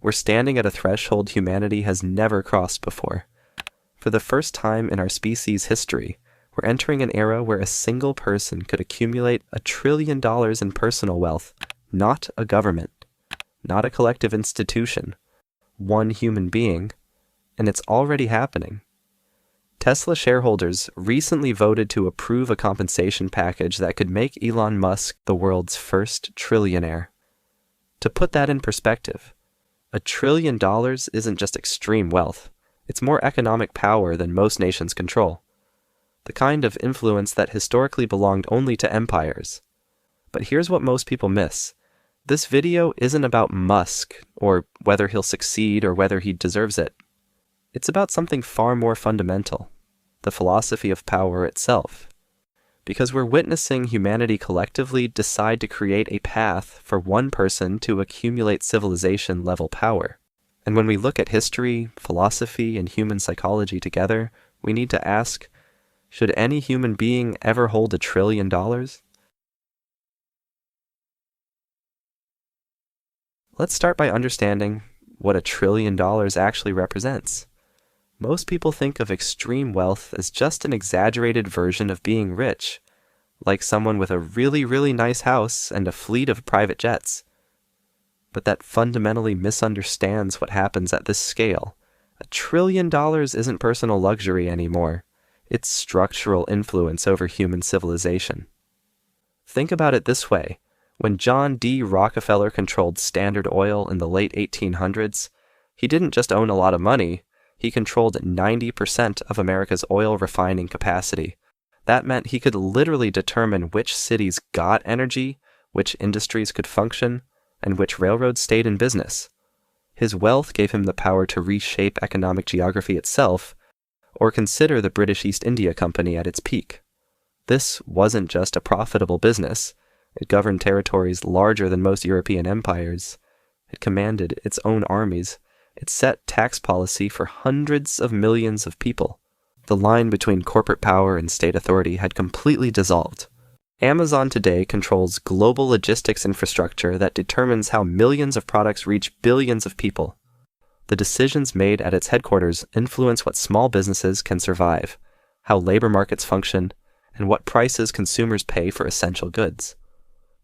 We're standing at a threshold humanity has never crossed before. For the first time in our species' history, we're entering an era where a single person could accumulate $1 trillion in personal wealth, not a government, not a collective institution, one human being, and it's already happening. Tesla shareholders recently voted to approve a compensation package that could make Elon Musk the world's first trillionaire. To put that in perspective, $1 trillion isn't just extreme wealth, it's more economic power than most nations control. The kind of influence that historically belonged only to empires. But here's what most people miss. This video isn't about Musk, or whether he'll succeed or whether he deserves it. It's about something far more fundamental, the philosophy of power itself. Because we're witnessing humanity collectively decide to create a path for one person to accumulate civilization-level power. And when we look at history, philosophy, and human psychology together, we need to ask, should any human being ever hold $1 trillion? Let's start by understanding what $1 trillion actually represents. Most people think of extreme wealth as just an exaggerated version of being rich, like someone with a really, really nice house and a fleet of private jets. But that fundamentally misunderstands what happens at this scale. $1 trillion isn't personal luxury anymore. It's structural influence over human civilization. Think about it this way. When John D. Rockefeller controlled Standard Oil in the late 1800s, he didn't just own a lot of money, he controlled 90% of America's oil refining capacity. That meant he could literally determine which cities got energy, which industries could function, and which railroads stayed in business. His wealth gave him the power to reshape economic geography itself, or consider the British East India Company at its peak. This wasn't just a profitable business. It governed territories larger than most European empires. It commanded its own armies. It set tax policy for hundreds of millions of people. The line between corporate power and state authority had completely dissolved. Amazon today controls global logistics infrastructure that determines how millions of products reach billions of people. The decisions made at its headquarters influence what small businesses can survive, how labor markets function, and what prices consumers pay for essential goods.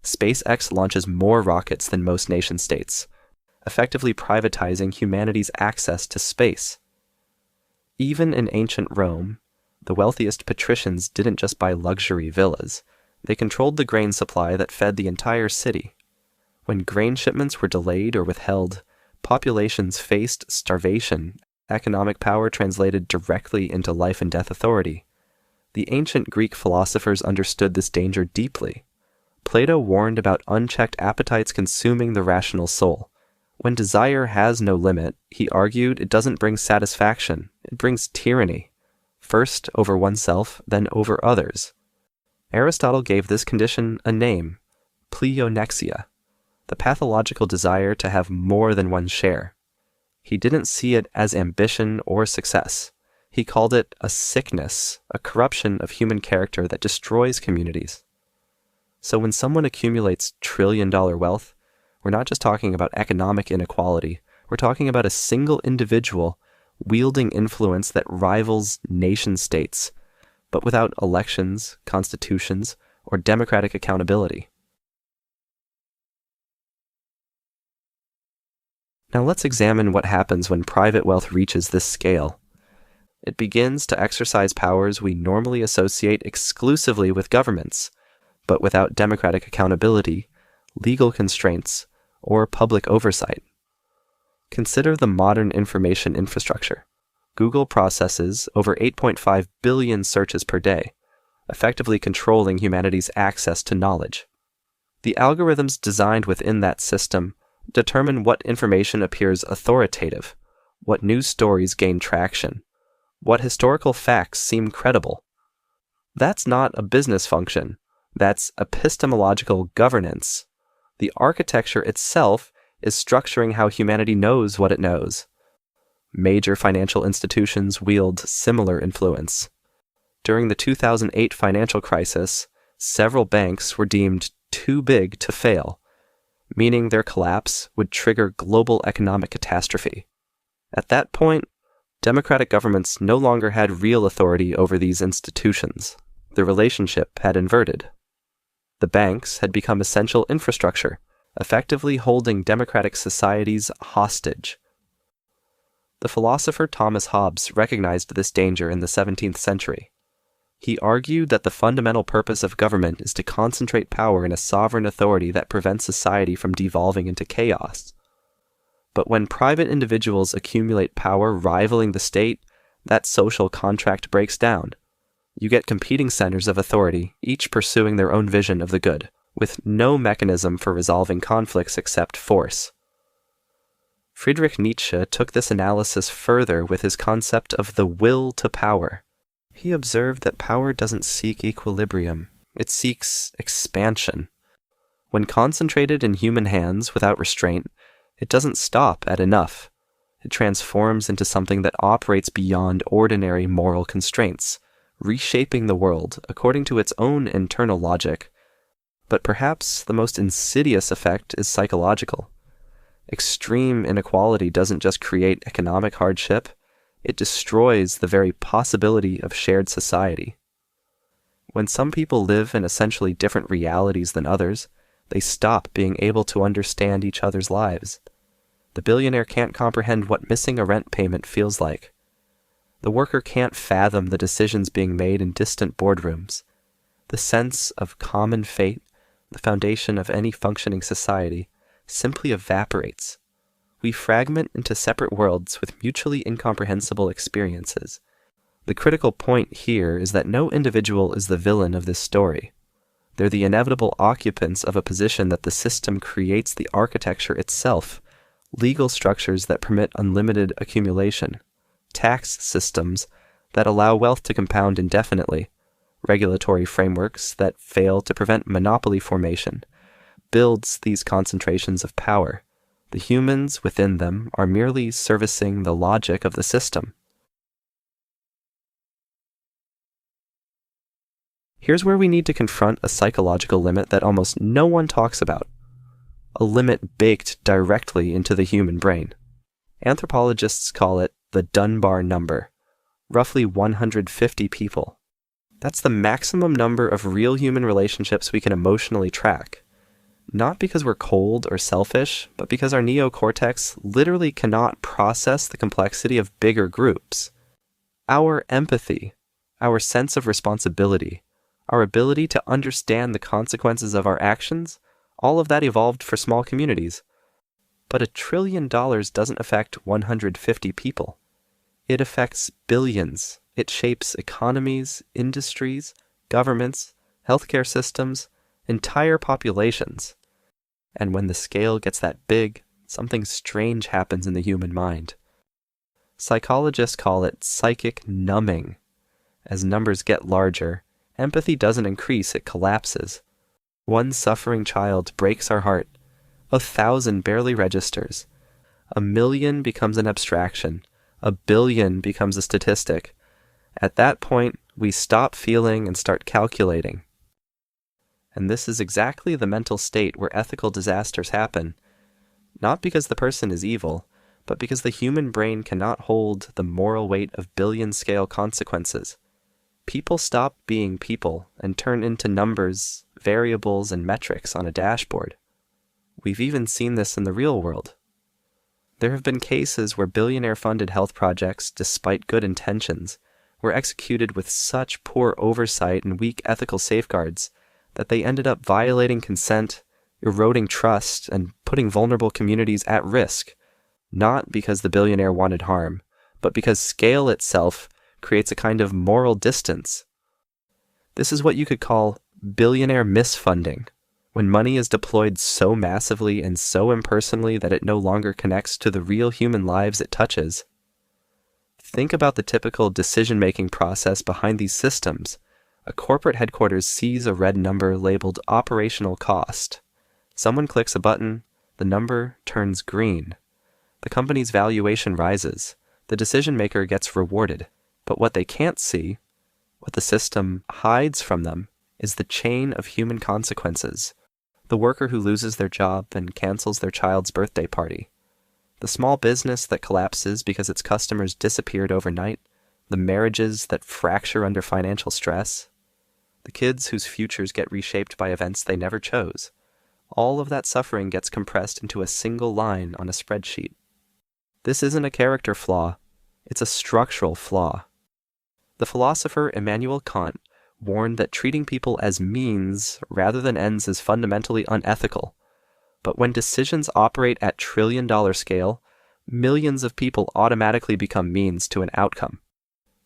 SpaceX launches more rockets than most nation-states, effectively privatizing humanity's access to space. Even in ancient Rome, the wealthiest patricians didn't just buy luxury villas. They controlled the grain supply that fed the entire city. When grain shipments were delayed or withheld, populations faced starvation. Economic power translated directly into life and death authority. The ancient Greek philosophers understood this danger deeply. Plato warned about unchecked appetites consuming the rational soul. When desire has no limit, he argued it doesn't bring satisfaction, it brings tyranny. First over oneself, then over others. Aristotle gave this condition a name, pleonexia, the pathological desire to have more than one's share. He didn't see it as ambition or success. He called it a sickness, a corruption of human character that destroys communities. So when someone accumulates trillion-dollar wealth, we're not just talking about economic inequality. We're talking about a single individual wielding influence that rivals nation-states, but without elections, constitutions, or democratic accountability. Now let's examine what happens when private wealth reaches this scale. It begins to exercise powers we normally associate exclusively with governments, but without democratic accountability, legal constraints, or public oversight. Consider the modern information infrastructure. Google processes over 8.5 billion searches per day, effectively controlling humanity's access to knowledge. The algorithms designed within that system determine what information appears authoritative, what news stories gain traction, what historical facts seem credible. That's not a business function. That's epistemological governance. The architecture itself is structuring how humanity knows what it knows. Major financial institutions wield similar influence. During the 2008 financial crisis, several banks were deemed too big to fail. meaning their collapse would trigger global economic catastrophe. At that point, democratic governments no longer had real authority over these institutions. The relationship had inverted. The banks had become essential infrastructure, effectively holding democratic societies hostage. The philosopher Thomas Hobbes recognized this danger in the 17th century. He argued that the fundamental purpose of government is to concentrate power in a sovereign authority that prevents society from devolving into chaos. But when private individuals accumulate power rivaling the state, that social contract breaks down. You get competing centers of authority, each pursuing their own vision of the good, with no mechanism for resolving conflicts except force. Friedrich Nietzsche took this analysis further with his concept of the will to power. He observed that power doesn't seek equilibrium, it seeks expansion. When concentrated in human hands without restraint, it doesn't stop at enough. It transforms into something that operates beyond ordinary moral constraints, reshaping the world according to its own internal logic. But perhaps the most insidious effect is psychological. Extreme inequality doesn't just create economic hardship, it destroys the very possibility of shared society. When some people live in essentially different realities than others, they stop being able to understand each other's lives. The billionaire can't comprehend what missing a rent payment feels like. The worker can't fathom the decisions being made in distant boardrooms. The sense of common fate, the foundation of any functioning society, simply evaporates. We fragment into separate worlds with mutually incomprehensible experiences. The critical point here is that no individual is the villain of this story. They're the inevitable occupants of a position that the system creates the architecture itself, legal structures that permit unlimited accumulation, tax systems that allow wealth to compound indefinitely, regulatory frameworks that fail to prevent monopoly formation, builds these concentrations of power. The humans within them are merely servicing the logic of the system. Here's where we need to confront a psychological limit that almost no one talks about. A limit baked directly into the human brain. Anthropologists call it the Dunbar Number, roughly 150 people. That's the maximum number of real human relationships we can emotionally track. Not because we're cold or selfish, but because our neocortex literally cannot process the complexity of bigger groups. Our empathy, our sense of responsibility, our ability to understand the consequences of our actions, all of that evolved for small communities. But $1 trillion doesn't affect 150 people. It affects billions. It shapes economies, industries, governments, healthcare systems, entire populations. And when the scale gets that big, something strange happens in the human mind. Psychologists call it psychic numbing. As numbers get larger, empathy doesn't increase, it collapses. One suffering child breaks our heart. 1,000 barely registers. 1,000,000 becomes an abstraction. 1,000,000,000 becomes a statistic. At that point, we stop feeling and start calculating. And this is exactly the mental state where ethical disasters happen. Not because the person is evil, but because the human brain cannot hold the moral weight of billion-scale consequences. People stop being people and turn into numbers, variables, and metrics on a dashboard. We've even seen this in the real world. There have been cases where billionaire-funded health projects, despite good intentions, were executed with such poor oversight and weak ethical safeguards that they ended up violating consent, eroding trust, and putting vulnerable communities at risk, not because the billionaire wanted harm, but because scale itself creates a kind of moral distance. This is what you could call billionaire misfunding, when money is deployed so massively and so impersonally that it no longer connects to the real human lives it touches. Think about the typical decision-making process behind these systems. A corporate headquarters sees a red number labeled operational cost. Someone clicks a button, the number turns green. The company's valuation rises. The decision-maker gets rewarded. But what they can't see, what the system hides from them, is the chain of human consequences. The worker who loses their job and cancels their child's birthday party. The small business that collapses because its customers disappeared overnight. The marriages that fracture under financial stress. The kids whose futures get reshaped by events they never chose. All of that suffering gets compressed into a single line on a spreadsheet. This isn't a character flaw, it's a structural flaw. The philosopher Immanuel Kant warned that treating people as means rather than ends is fundamentally unethical. But when decisions operate at trillion-dollar scale, millions of people automatically become means to an outcome.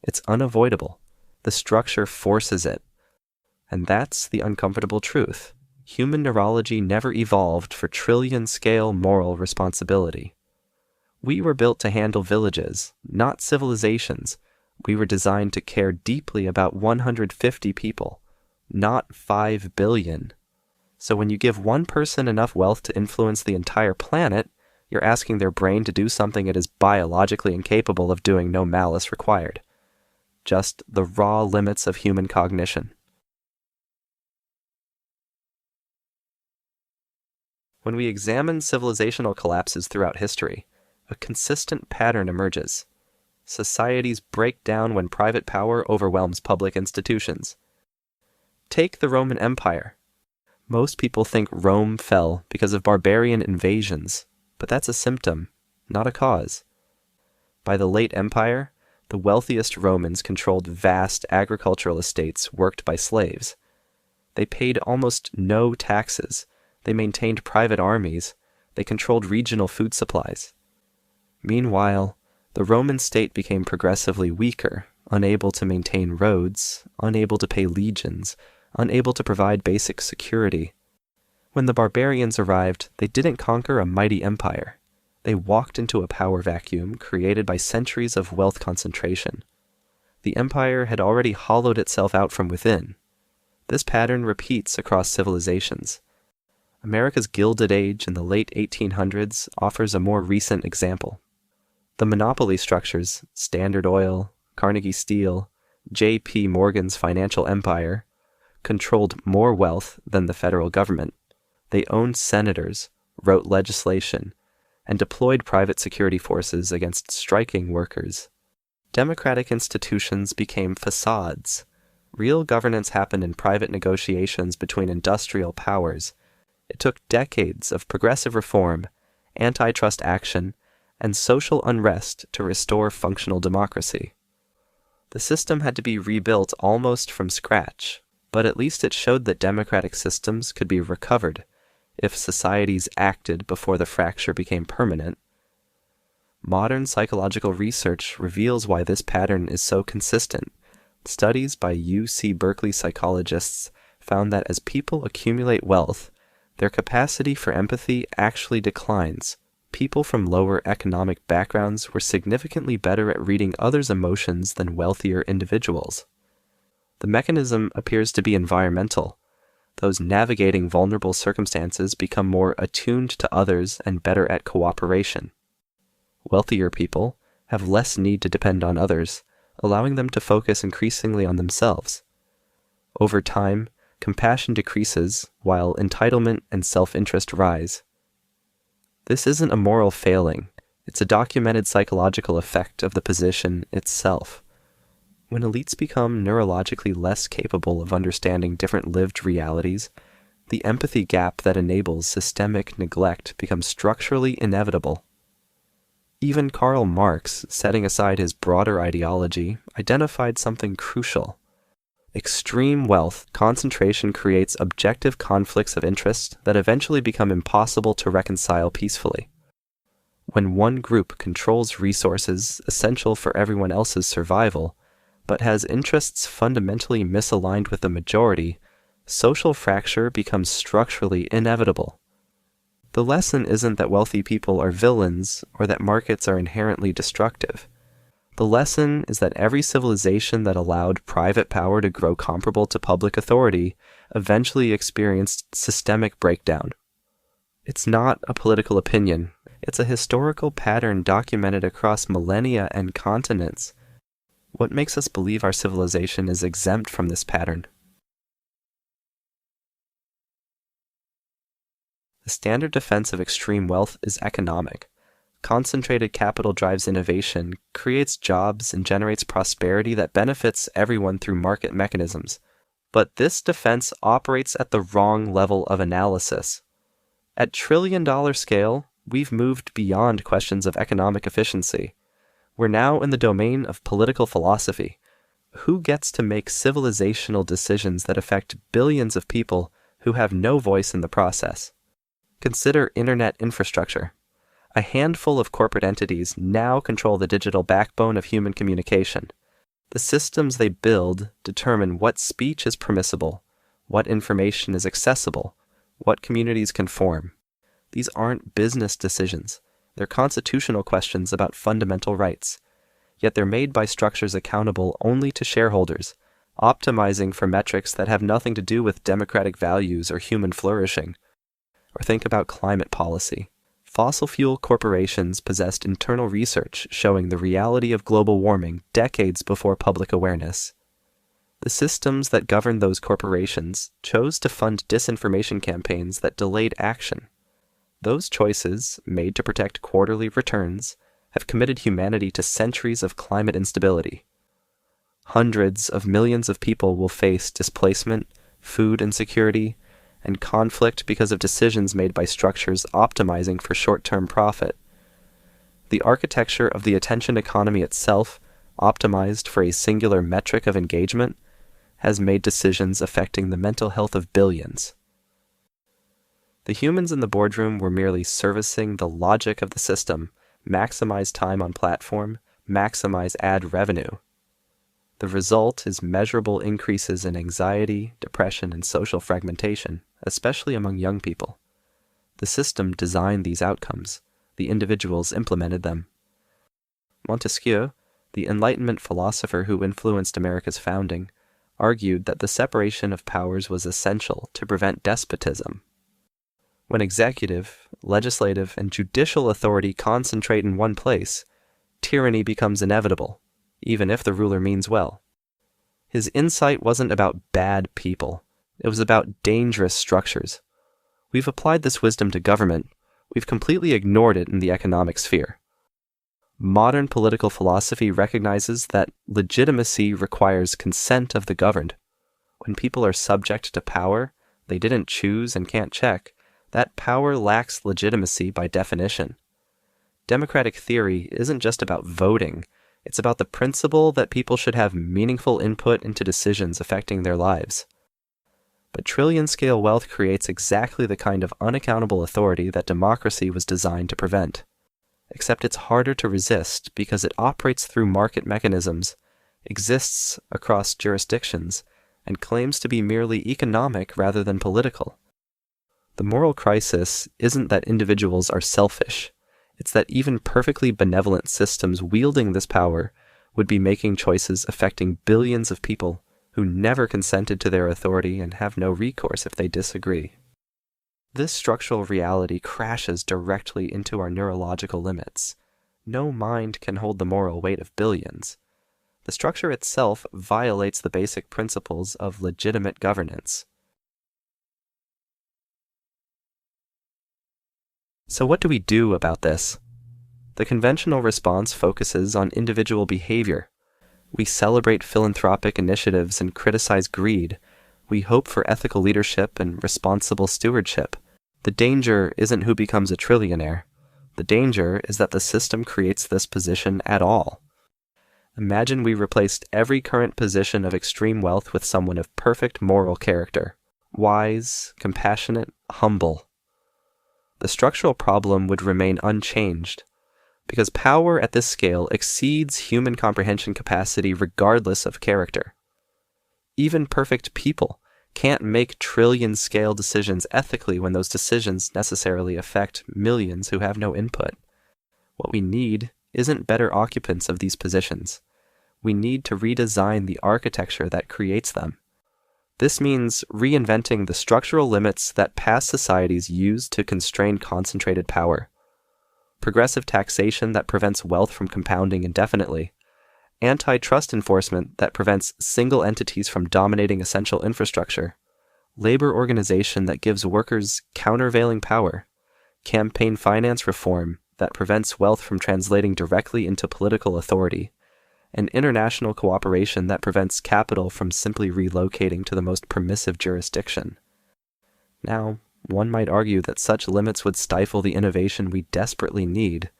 It's unavoidable. The structure forces it. And that's the uncomfortable truth. Human neurology never evolved for trillion-scale moral responsibility. We were built to handle villages, not civilizations. We were designed to care deeply about 150 people, not 5 billion. So when you give one person enough wealth to influence the entire planet, you're asking their brain to do something it is biologically incapable of doing, no malice required. Just the raw limits of human cognition. When we examine civilizational collapses throughout history, a consistent pattern emerges. Societies break down when private power overwhelms public institutions. Take the Roman Empire. Most people think Rome fell because of barbarian invasions, but that's a symptom, not a cause. By the late Empire, the wealthiest Romans controlled vast agricultural estates worked by slaves. They paid almost no taxes. They maintained private armies. They controlled regional food supplies. Meanwhile, the Roman state became progressively weaker, unable to maintain roads, unable to pay legions, unable to provide basic security. When the barbarians arrived, they didn't conquer a mighty empire. They walked into a power vacuum created by centuries of wealth concentration. The empire had already hollowed itself out from within. This pattern repeats across civilizations. America's Gilded Age in the late 1800s offers a more recent example. The monopoly structures, Standard Oil, Carnegie Steel, J.P. Morgan's financial empire, controlled more wealth than the federal government. They owned senators, wrote legislation, and deployed private security forces against striking workers. Democratic institutions became facades. Real governance happened in private negotiations between industrial powers. It took decades of progressive reform, antitrust action, and social unrest to restore functional democracy. The system had to be rebuilt almost from scratch, but at least it showed that democratic systems could be recovered if societies acted before the fracture became permanent. Modern psychological research reveals why this pattern is so consistent. Studies by UC Berkeley psychologists found that as people accumulate wealth, their capacity for empathy actually declines. People from lower economic backgrounds were significantly better at reading others' emotions than wealthier individuals. The mechanism appears to be environmental. Those navigating vulnerable circumstances become more attuned to others and better at cooperation. Wealthier people have less need to depend on others, allowing them to focus increasingly on themselves. Over time, compassion decreases while entitlement and self-interest rise. This isn't a moral failing, it's a documented psychological effect of the position itself. When elites become neurologically less capable of understanding different lived realities, the empathy gap that enables systemic neglect becomes structurally inevitable. Even Karl Marx, setting aside his broader ideology, identified something crucial. Extreme wealth concentration creates objective conflicts of interest that eventually become impossible to reconcile peacefully. When one group controls resources essential for everyone else's survival, but has interests fundamentally misaligned with the majority, social fracture becomes structurally inevitable. The lesson isn't that wealthy people are villains or that markets are inherently destructive. The lesson is that every civilization that allowed private power to grow comparable to public authority eventually experienced systemic breakdown. It's not a political opinion. It's a historical pattern documented across millennia and continents. What makes us believe our civilization is exempt from this pattern? The standard defense of extreme wealth is economic. Concentrated capital drives innovation, creates jobs, and generates prosperity that benefits everyone through market mechanisms. But this defense operates at the wrong level of analysis. At trillion-dollar scale, we've moved beyond questions of economic efficiency. We're now in the domain of political philosophy. Who gets to make civilizational decisions that affect billions of people who have no voice in the process? Consider internet infrastructure. A handful of corporate entities now control the digital backbone of human communication. The systems they build determine what speech is permissible, what information is accessible, what communities can form. These aren't business decisions. They're constitutional questions about fundamental rights. Yet they're made by structures accountable only to shareholders, optimizing for metrics that have nothing to do with democratic values or human flourishing. Or think about climate policy. Fossil fuel corporations possessed internal research showing the reality of global warming decades before public awareness. The systems that govern those corporations chose to fund disinformation campaigns that delayed action. Those choices, made to protect quarterly returns, have committed humanity to centuries of climate instability. Hundreds of millions of people will face displacement, food insecurity, and conflict because of decisions made by structures optimizing for short-term profit. The architecture of the attention economy itself, optimized for a singular metric of engagement, has made decisions affecting the mental health of billions. The humans in the boardroom were merely servicing the logic of the system: maximize time on platform, maximize ad revenue. The result is measurable increases in anxiety, depression, and social fragmentation, especially among young people. The system designed these outcomes. The individuals implemented them. Montesquieu, the Enlightenment philosopher who influenced America's founding, argued that the separation of powers was essential to prevent despotism. When executive, legislative, and judicial authority concentrate in one place, tyranny becomes inevitable, even if the ruler means well. His insight wasn't about bad people. It was about dangerous structures. We've applied this wisdom to government. We've completely ignored it in the economic sphere. Modern political philosophy recognizes that legitimacy requires consent of the governed. When people are subject to power they didn't choose and can't check, that power lacks legitimacy by definition. Democratic theory isn't just about voting. It's about the principle that people should have meaningful input into decisions affecting their lives. But trillion-scale wealth creates exactly the kind of unaccountable authority that democracy was designed to prevent. Except it's harder to resist because it operates through market mechanisms, exists across jurisdictions, and claims to be merely economic rather than political. The moral crisis isn't that individuals are selfish. It's that even perfectly benevolent systems wielding this power would be making choices affecting billions of people who never consented to their authority and have no recourse if they disagree. This structural reality crashes directly into our neurological limits. No mind can hold the moral weight of billions. The structure itself violates the basic principles of legitimate governance. So what do we do about this? The conventional response focuses on individual behavior. We celebrate philanthropic initiatives and criticize greed. We hope for ethical leadership and responsible stewardship. The danger isn't who becomes a trillionaire. The danger is that the system creates this position at all. Imagine we replaced every current position of extreme wealth with someone of perfect moral character. Wise, compassionate, humble. The structural problem would remain unchanged, because power at this scale exceeds human comprehension capacity regardless of character. Even perfect people can't make trillion-scale decisions ethically when those decisions necessarily affect millions who have no input. What we need isn't better occupants of these positions. We need to redesign the architecture that creates them. This means reinventing the structural limits that past societies used to constrain concentrated power. Progressive taxation that prevents wealth from compounding indefinitely. Antitrust enforcement that prevents single entities from dominating essential infrastructure. labor organization that gives workers countervailing power, campaign finance reform that prevents wealth from translating directly into political authority, and international cooperation that prevents capital from simply relocating to the most permissive jurisdiction. Now, one might argue that such limits would stifle the innovation we desperately need,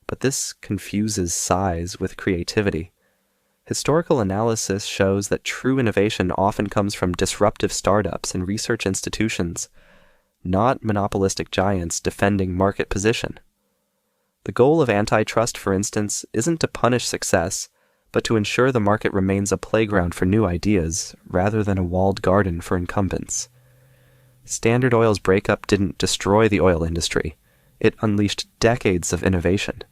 but this confuses size with creativity. Historical analysis shows that true innovation often comes from disruptive startups and research institutions, not monopolistic giants defending market position. The goal of antitrust, for instance, isn't to punish success, but to ensure the market remains a playground for new ideas rather than a walled garden for incumbents. Standard Oil's breakup didn't destroy the oil industry. It unleashed decades of innovation.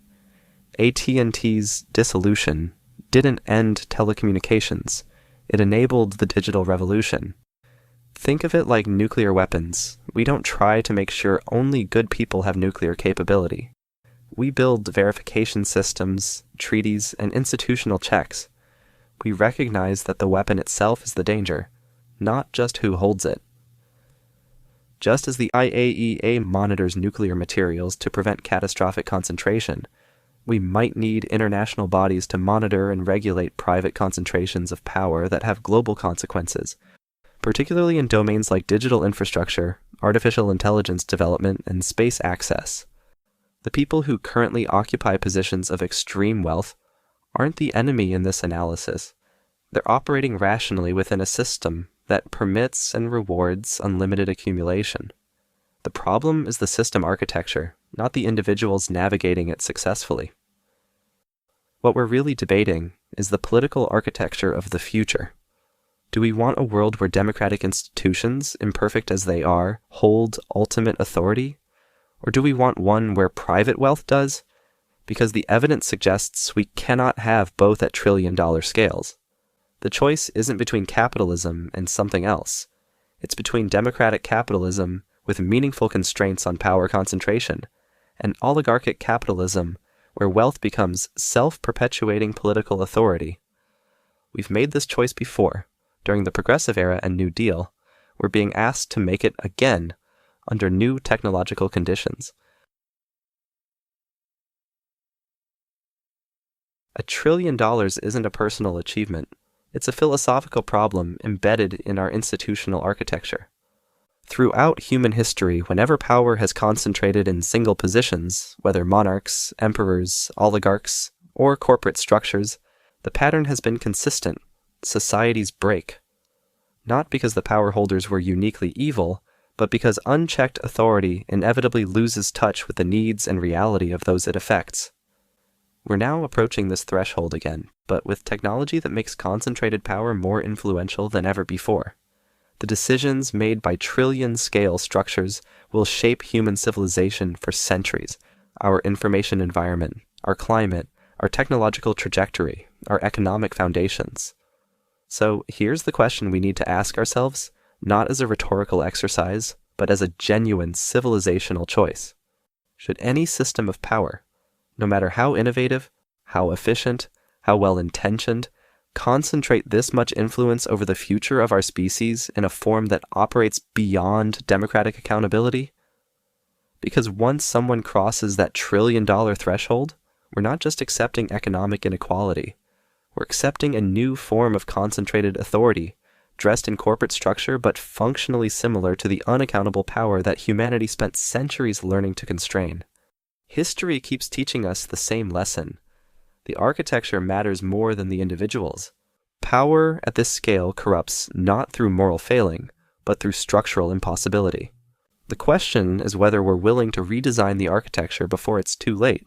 AT&T's dissolution didn't end telecommunications. It enabled the digital revolution. Think of it like nuclear weapons. We don't try to make sure only good people have nuclear capability. We build verification systems, treaties, and institutional checks. We recognize that the weapon itself is the danger, not just who holds it. Just as the IAEA monitors nuclear materials to prevent catastrophic concentration, we might need international bodies to monitor and regulate private concentrations of power that have global consequences, particularly in domains like digital infrastructure, artificial intelligence development, and space access. The people who currently occupy positions of extreme wealth aren't the enemy in this analysis. They're operating rationally within a system that permits and rewards unlimited accumulation. The problem is the system architecture, not the individuals navigating it successfully. What we're really debating is the political architecture of the future. Do we want a world where democratic institutions, imperfect as they are, hold ultimate authority? Or do we want one where private wealth does? Because the evidence suggests we cannot have both at trillion-dollar scales. The choice isn't between capitalism and something else. It's between democratic capitalism with meaningful constraints on power concentration and oligarchic capitalism where wealth becomes self-perpetuating political authority. We've made this choice before. During the Progressive Era and New Deal, we're being asked to make it again under new technological conditions. $1 trillion isn't a personal achievement. It's a philosophical problem embedded in our institutional architecture. Throughout human history, whenever power has concentrated in single positions, whether monarchs, emperors, oligarchs, or corporate structures, the pattern has been consistent. Societies break. Not because the power holders were uniquely evil, but because unchecked authority inevitably loses touch with the needs and reality of those it affects. We're now approaching this threshold again, but with technology that makes concentrated power more influential than ever before. The decisions made by trillion-scale structures will shape human civilization for centuries: our information environment, our climate, our technological trajectory, our economic foundations. So here's the question we need to ask ourselves, not as a rhetorical exercise, but as a genuine civilizational choice. Should any system of power, no matter how innovative, how efficient, how well-intentioned, concentrate this much influence over the future of our species in a form that operates beyond democratic accountability? Because once someone crosses that $1 trillion threshold, we're not just accepting economic inequality. We're accepting a new form of concentrated authority, dressed in corporate structure but functionally similar to the unaccountable power that humanity spent centuries learning to constrain. History keeps teaching us the same lesson. The architecture matters more than the individuals. Power at this scale corrupts not through moral failing, but through structural impossibility. The question is whether we're willing to redesign the architecture before it's too late.